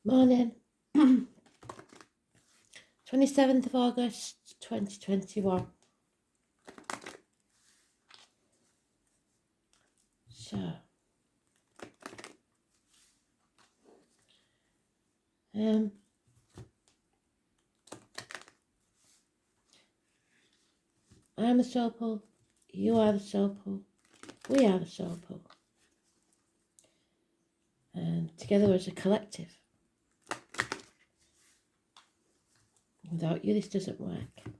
Morning. 27th of August 2021. So, I'm the soul pool, you are the soul pool, we are the soul pool. And together as a collective. Without you, this doesn't work.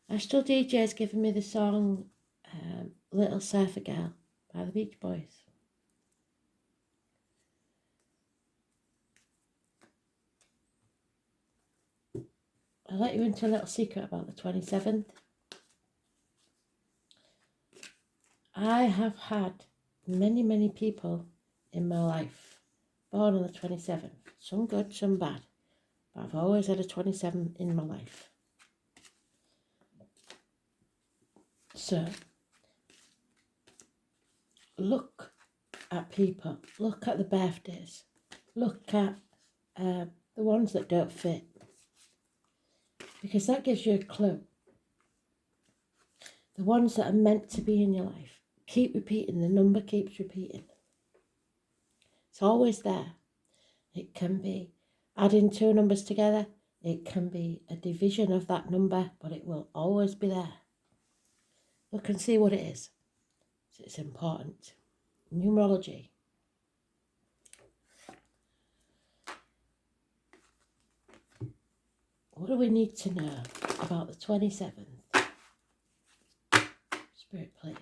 Astral DJ has given me the song Little Surfer Girl by the Beach Boys. I'll let you into a little secret about the 27th. I have had many people in my life born on the 27th. Some good, some bad. But I've always had a 27 in my life. So, look at people. Look at the birthdays. Look at the ones that don't fit. Because that gives you a clue. The ones that are meant to be in your life. Keep repeating. The number keeps repeating. It's always there. It can be adding two numbers together. It can be a division of that number, but it will always be there. Look and see what it is. It's important. Numerology. What do we need to know about the 27th? Spirit, please.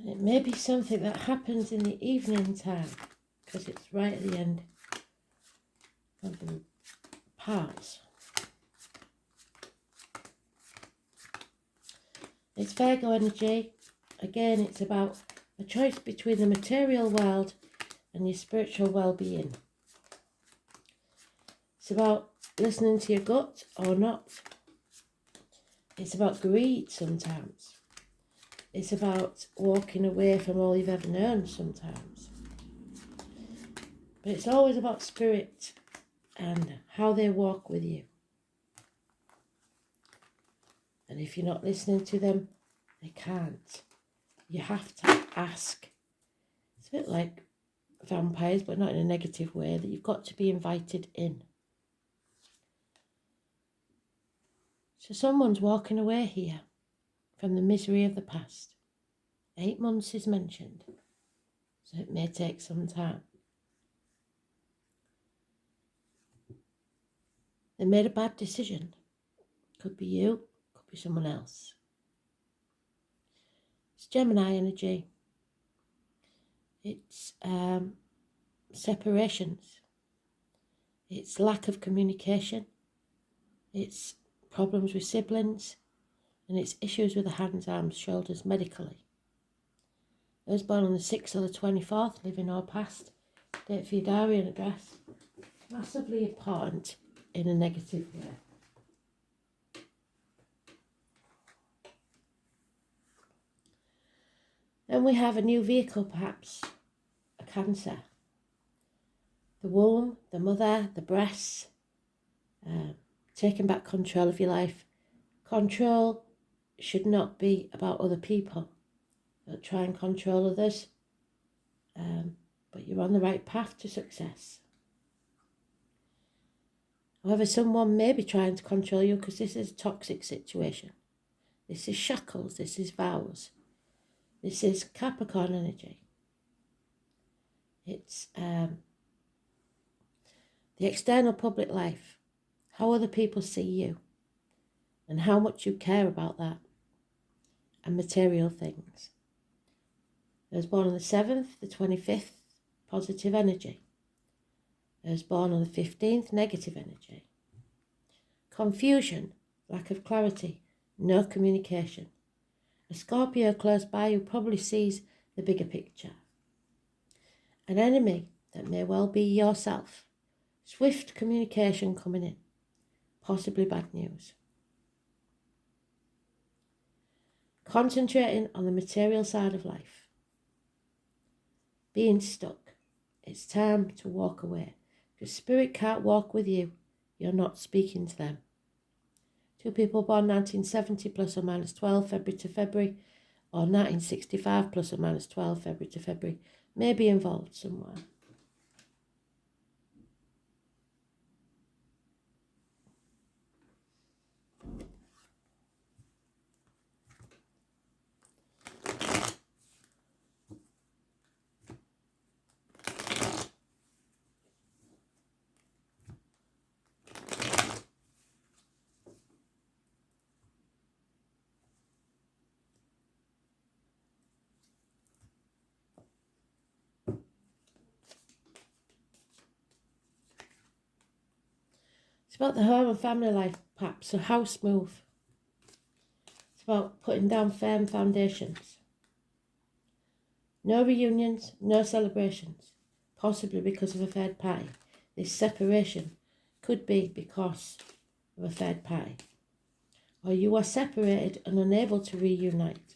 And it may be something that happens in the evening time, because it's right at the end of the parts. It's Virgo energy. Again, it's about a choice between the material world and your spiritual well-being. It's about listening to your gut or not. It's about greed sometimes. It's about walking away from all you've ever known sometimes. But it's always about spirit and how they walk with you. And if you're not listening to them, they can't. You have to ask. It's a bit like vampires, but not in a negative way, that you've got to be invited in. So someone's walking away here from the misery of the past. 8 months is mentioned, so it may take some time. They made a bad decision. Could be you, could be someone else. It's Gemini energy. It's separations. It's lack of communication. It's problems with siblings. And it's issues with the hands, arms, shoulders medically. Those born on the 6th or the 24th, living or past, date for your diary and address. Massively important in a negative way. Then we have a new vehicle, perhaps, a Cancer. The womb, the mother, the breasts, taking back control of your life. Control should not be about other people. Don't try and control others, but you're on the right path to success. However, someone may be trying to control you because this is a toxic situation. This is shackles, this is vows. This is Capricorn energy. It's the external public life how other people see you, and how much you care about that, and material things. Those born on the 7th, the 25th, positive energy. Those born on the 15th, negative energy. Confusion, lack of clarity, no communication. A Scorpio close by who probably sees the bigger picture. An enemy that may well be yourself. Swift communication coming in, possibly bad news. Concentrating on the material side of life. Being stuck. It's time to walk away. If spirit can't walk with you, you're not speaking to them. 2 people born 1970 plus or minus 12 February to February, or 1965 plus or minus 12 February to February may be involved somewhere. It's about the home and family life, perhaps, a house move. It's about putting down firm foundations. No reunions, no celebrations, possibly because of a third party. This separation could be because of a third party. Or you are separated and unable to reunite.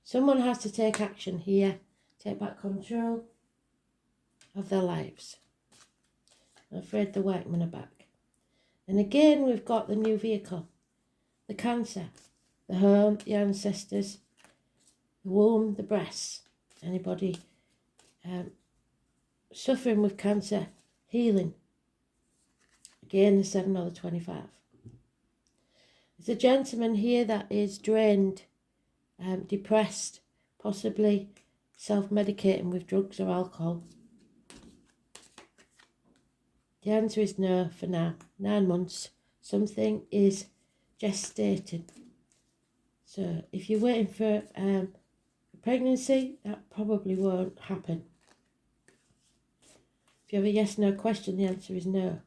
Someone has to take action here, take back control of their lives. I'm afraid the workmen are back. And again, we've got the new vehicle, the Cancer, the home, the ancestors, the womb, the breasts. Anybody suffering with cancer, healing. Again, the 7 or the 25. There's a gentleman here that is drained, depressed, possibly self-medicating with drugs or alcohol. The answer is no for now. 9 months. Something is gestated. So if you're waiting for a pregnancy, that probably won't happen. If you have a yes/no question, the answer is no.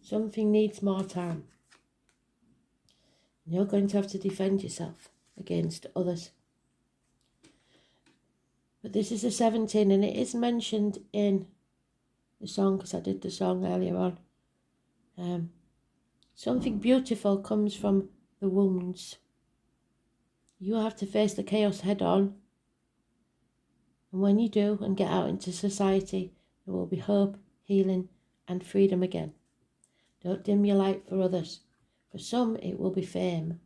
Something needs more time. And you're going to have to defend yourself against others. But this is a 17, and it is mentioned in the song, because I did the song earlier on. Something beautiful comes from the wounds. You have to face the chaos head on. And when you do and get out into society, there will be hope, healing and freedom again. Don't dim your light for others. For some, it will be fame.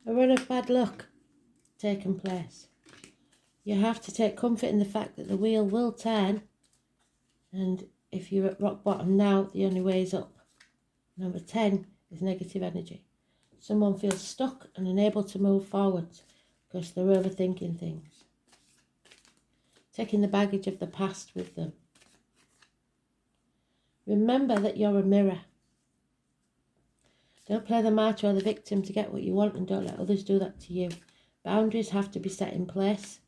A run of bad luck taking place. You have to take comfort in the fact that the wheel will turn, and if you're at rock bottom now, the only way is up. Number 10 is negative energy. Someone feels stuck and unable to move forwards because they're overthinking things. Taking the baggage of the past with them. Remember that you're a mirror. Don't play the martyr or the victim to get what you want, and don't let others do that to you. Boundaries have to be set in place.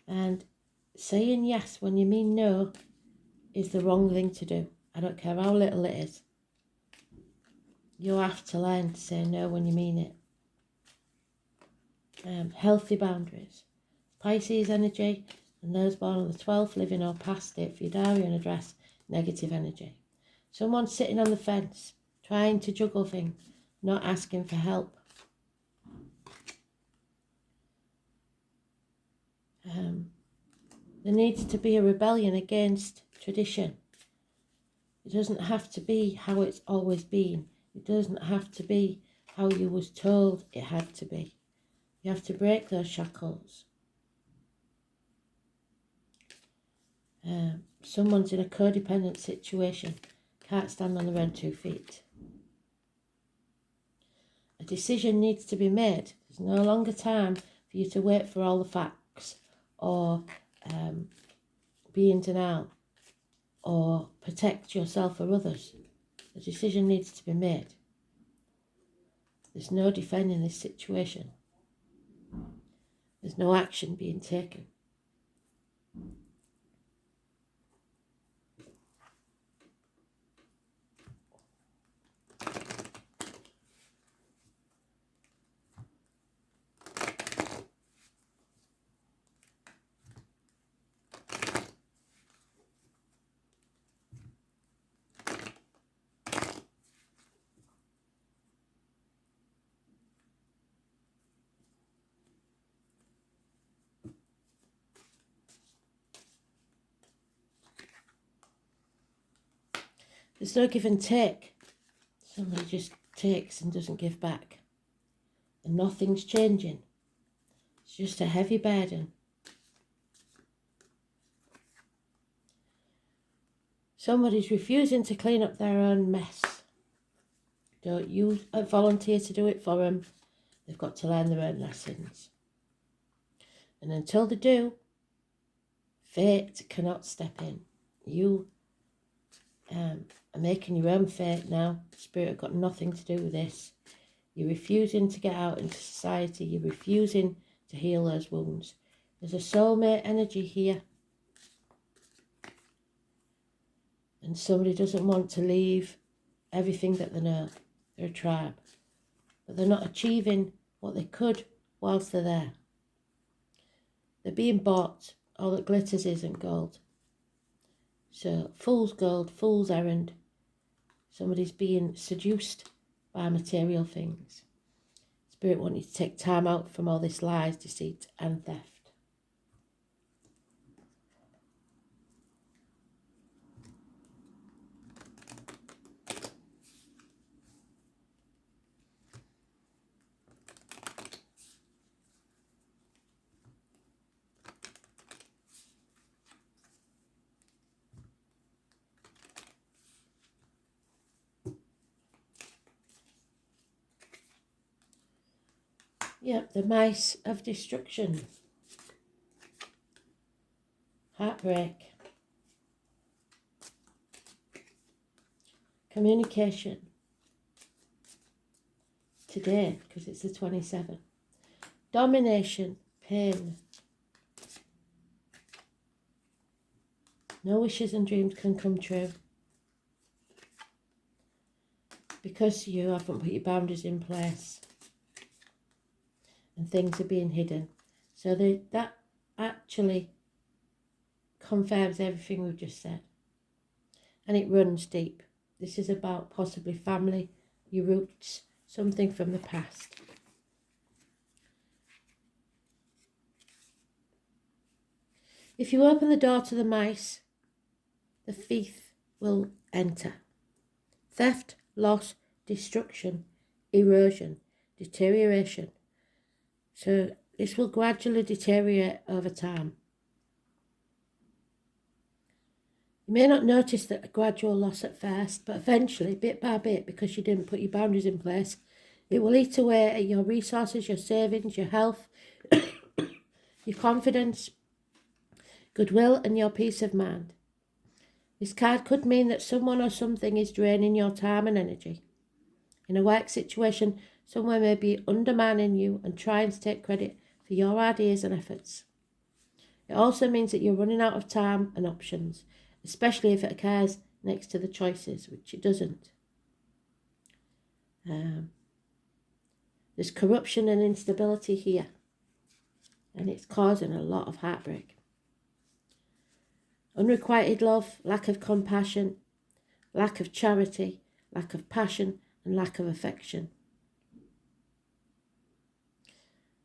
And saying yes when you mean no is the wrong thing to do. I don't care how little it is. You have to learn to say no when you mean it. Healthy boundaries. Pisces energy, and those born on the 12th, living or past it, for your diary and address, negative energy. Someone sitting on the fence, trying to juggle things, not asking for help. There needs to be a rebellion against tradition. It doesn't have to be how it's always been. It doesn't have to be how you was told it had to be. You have to break those shackles. Someone's in a codependent situation, can't stand on their own 2 feet. A decision needs to be made. There's no longer time for you to wait for all the facts or be in denial or protect yourself or others. The decision needs to be made. There's no defending this situation. There's no action being taken. There's no give and take. Somebody just takes and doesn't give back. And nothing's changing. It's just a heavy burden. Somebody's refusing to clean up their own mess. Don't you volunteer to do it for them. They've got to learn their own lessons. And until they do, fate cannot step in. You are making your own fate now. Spirit have got nothing to do with this. You're refusing to get out into society. You're refusing to heal those wounds. There's a soulmate energy here. And somebody doesn't want to leave everything that they know. They're a tribe. But they're not achieving what they could whilst they're there. They're being bought. All that glitters isn't gold. So, fool's gold, fool's errand. Somebody's being seduced by material things. Spirit want you to take time out from all this lies, deceit and theft. Yep, the mice of destruction. Heartbreak. Communication. Today, because it's the 27th. Domination. Pain. No wishes and dreams can come true. Because you haven't put your boundaries in place. And things are being hidden. So that actually confirms everything we've just said. And it runs deep. This is about possibly family, your roots, something from the past. If you open the door to the mice, the thief will enter. Theft, loss, destruction, erosion, deterioration. So this will gradually deteriorate over time. You may not notice that a gradual loss at first, but eventually, bit by bit, because you didn't put your boundaries in place, it will eat away at your resources, your savings, your health, your confidence, goodwill and your peace of mind. This card could mean that someone or something is draining your time and energy. In a work situation, someone may be undermining you and trying to take credit for your ideas and efforts. It also means that you're running out of time and options, especially if it occurs next to the choices, which it doesn't. There's corruption and instability here, and it's causing a lot of heartbreak. Unrequited love, lack of compassion, lack of charity, lack of passion, and lack of affection.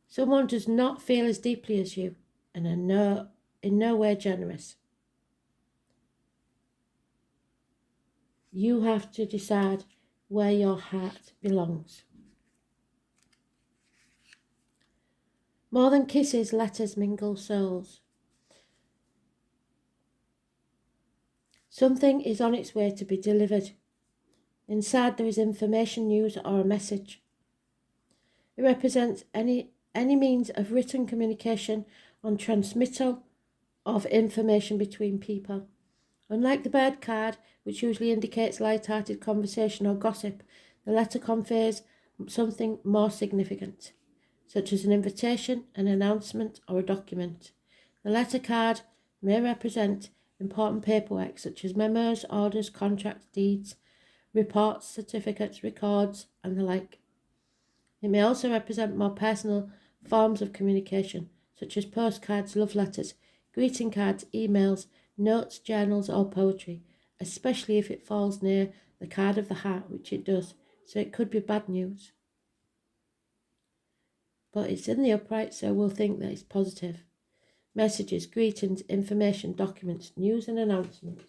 Someone does not feel as deeply as you. and are in no way generous. You have to decide where your heart belongs. More than kisses, letters mingle souls. Something is on its way to be delivered. Inside there is information, news, or a message. It represents any means of written communication on transmittal of information between people. Unlike the bird card, which usually indicates light-hearted conversation or gossip, the letter conveys something more significant, such as an invitation, an announcement, or a document. The letter card may represent important paperwork such as memos, orders, contracts, deeds, reports, certificates, records, and the like. It may also represent more personal forms of communication, such as postcards, love letters, greeting cards, emails, notes, journals, or poetry, especially if it falls near the card of the heart, which it does, so it could be bad news. But it's in the upright, so we'll think that it's positive. Messages, greetings, information, documents, news and announcements.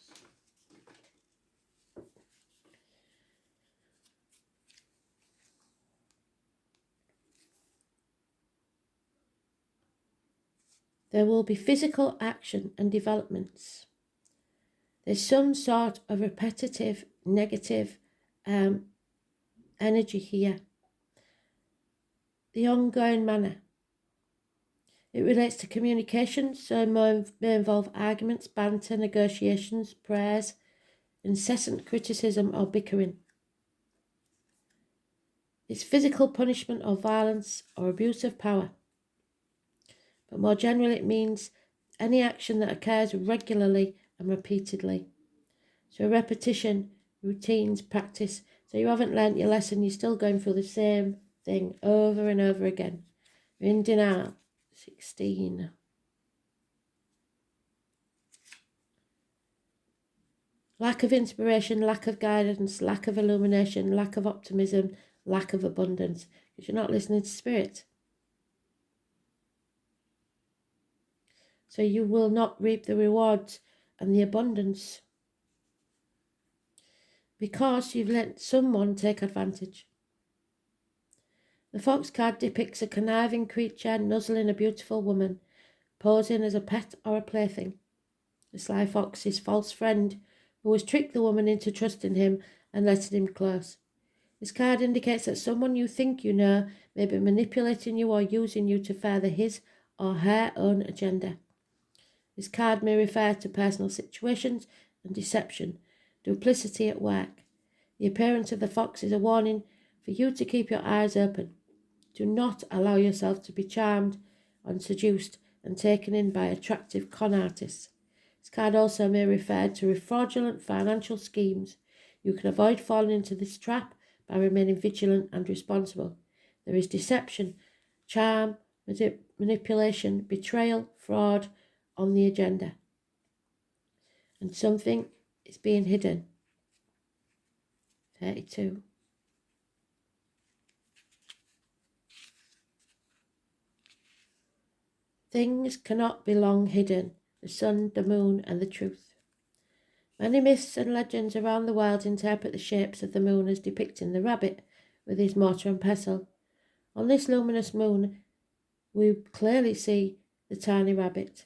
There will be physical action and developments. There's some sort of repetitive, negative energy here. The ongoing manner. It relates to communication, so it may involve arguments, banter, negotiations, prayers, incessant criticism or bickering. It's physical punishment or violence or abuse of power. But more generally, it means any action that occurs regularly and repeatedly. So repetition, routines, practice. So you haven't learnt your lesson, you're still going through the same thing over and over again. We're in Dinar 16. Lack of inspiration, lack of guidance, lack of illumination, lack of optimism, lack of abundance, because you're not listening to spirit. So you will not reap the rewards and the abundance because you've let someone take advantage. The fox card depicts a conniving creature nuzzling a beautiful woman, posing as a pet or a plaything. The sly fox is false friend who has tricked the woman into trusting him and letting him close. This card indicates that someone you think you know may be manipulating you or using you to further his or her own agenda. This card may refer to personal situations and deception, duplicity at work. The appearance of the fox is a warning for you to keep your eyes open. Do not allow yourself to be charmed and seduced and taken in by attractive con artists. This card also may refer to fraudulent financial schemes. You can avoid falling into this trap by remaining vigilant and responsible. There is deception, charm, manipulation, betrayal, fraud on the agenda. And something is being hidden. 32. Things cannot be long hidden, the sun, the moon, and the truth. Many myths and legends around the world interpret the shapes of the moon as depicting the rabbit with his mortar and pestle. On this luminous moon, we clearly see the tiny rabbit.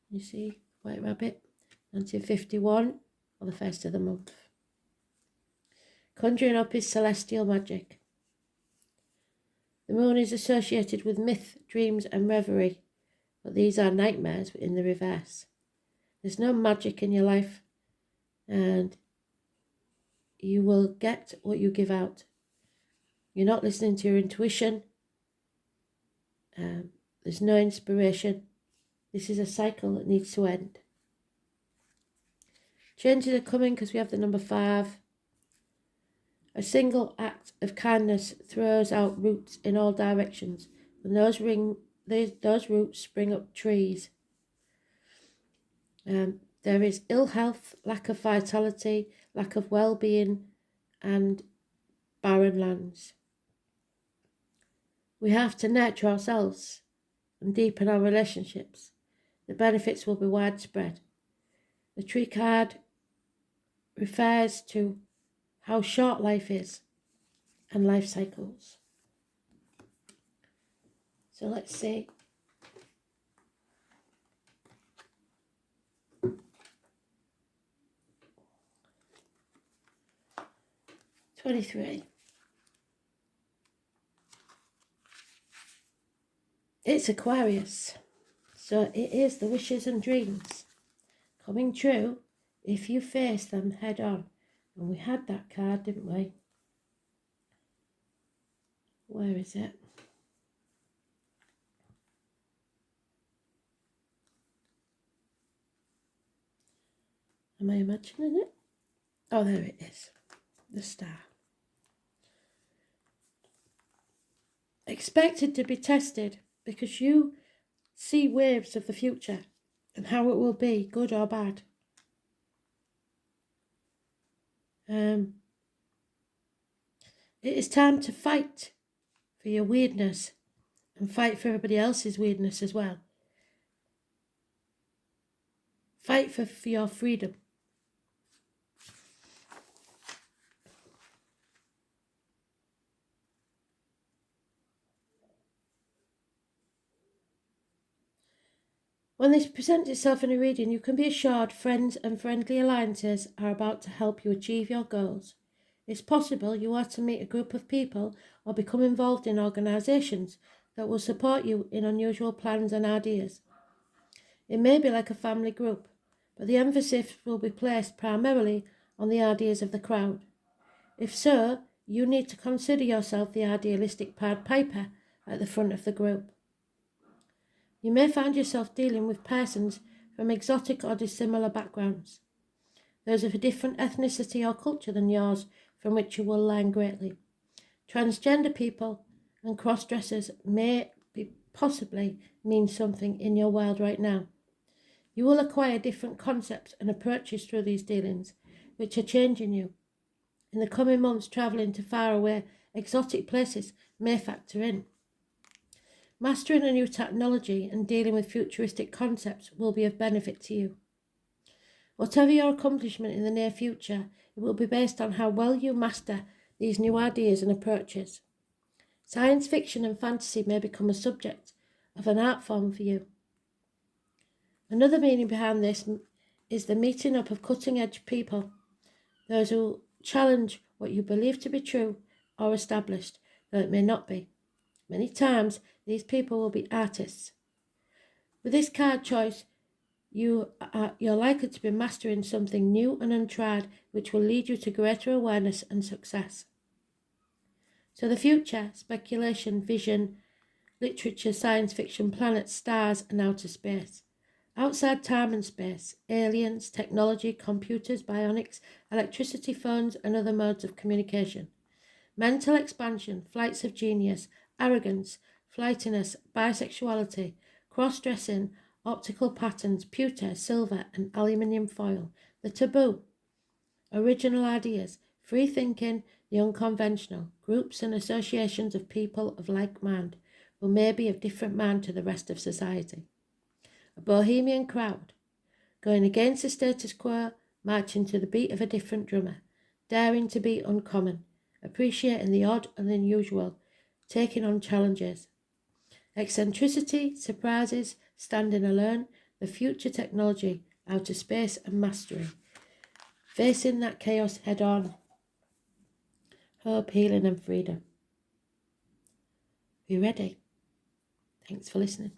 You see, White Rabbit, 1951, or the first of the month. Conjuring up his celestial magic. The moon is associated with myth, dreams, and reverie, but these are nightmares in the reverse. There's no magic in your life, and you will get what you give out. You're not listening to your intuition. There's no inspiration. This is a cycle that needs to end. Changes are coming because we have the number 5. A single act of kindness throws out roots in all directions, and those roots spring up trees. There is ill health, lack of vitality, lack of well-being, and barren lands. We have to nurture ourselves and deepen our relationships. The benefits will be widespread. The tree card refers to how short life is and life cycles. So let's see. '23. It's Aquarius. So it is the wishes and dreams coming true if you face them head on. And we had that card, didn't we? Where is it? Am I imagining it? Oh, there it is. The star. Expected to be tested because you see waves of the future and how it will be, good or bad. It is time to fight for your weirdness and fight for everybody else's weirdness as well. Fight for your freedom. When this presents itself in a reading, you can be assured friends and friendly alliances are about to help you achieve your goals. It's possible you are to meet a group of people or become involved in organisations that will support you in unusual plans and ideas. It may be like a family group, but the emphasis will be placed primarily on the ideas of the crowd. If so, you need to consider yourself the idealistic Pied Piper at the front of the group. You may find yourself dealing with persons from exotic or dissimilar backgrounds, those of a different ethnicity or culture than yours, from which you will learn greatly. Transgender people and cross-dressers may possibly mean something in your world right now. You will acquire different concepts and approaches through these dealings, which are changing you. In the coming months, travelling to faraway, exotic places may factor in. Mastering a new technology and dealing with futuristic concepts will be of benefit to you. Whatever your accomplishment in the near future, it will be based on how well you master these new ideas and approaches. Science fiction and fantasy may become a subject of an art form for you. Another meaning behind this is the meeting up of cutting-edge people, those who challenge what you believe to be true or established, though it may not be. Many times, these people will be artists. With this card choice, you're likely to be mastering something new and untried, which will lead you to greater awareness and success. So the future, speculation, vision, literature, science fiction, planets, stars, and outer space. Outside time and space, aliens, technology, computers, bionics, electricity, phones, and other modes of communication. Mental expansion, flights of genius, arrogance, flightiness, bisexuality, cross-dressing, optical patterns, pewter, silver, and aluminium foil. The taboo, original ideas, free thinking, the unconventional, groups and associations of people of like mind, who may be of different mind to the rest of society. A bohemian crowd, going against the status quo, marching to the beat of a different drummer, daring to be uncommon, appreciating the odd and the unusual, taking on challenges. Eccentricity, surprises, standing alone, the future technology, outer space and mastery. Facing that chaos head on. Hope, healing and freedom. Are you ready? Thanks for listening.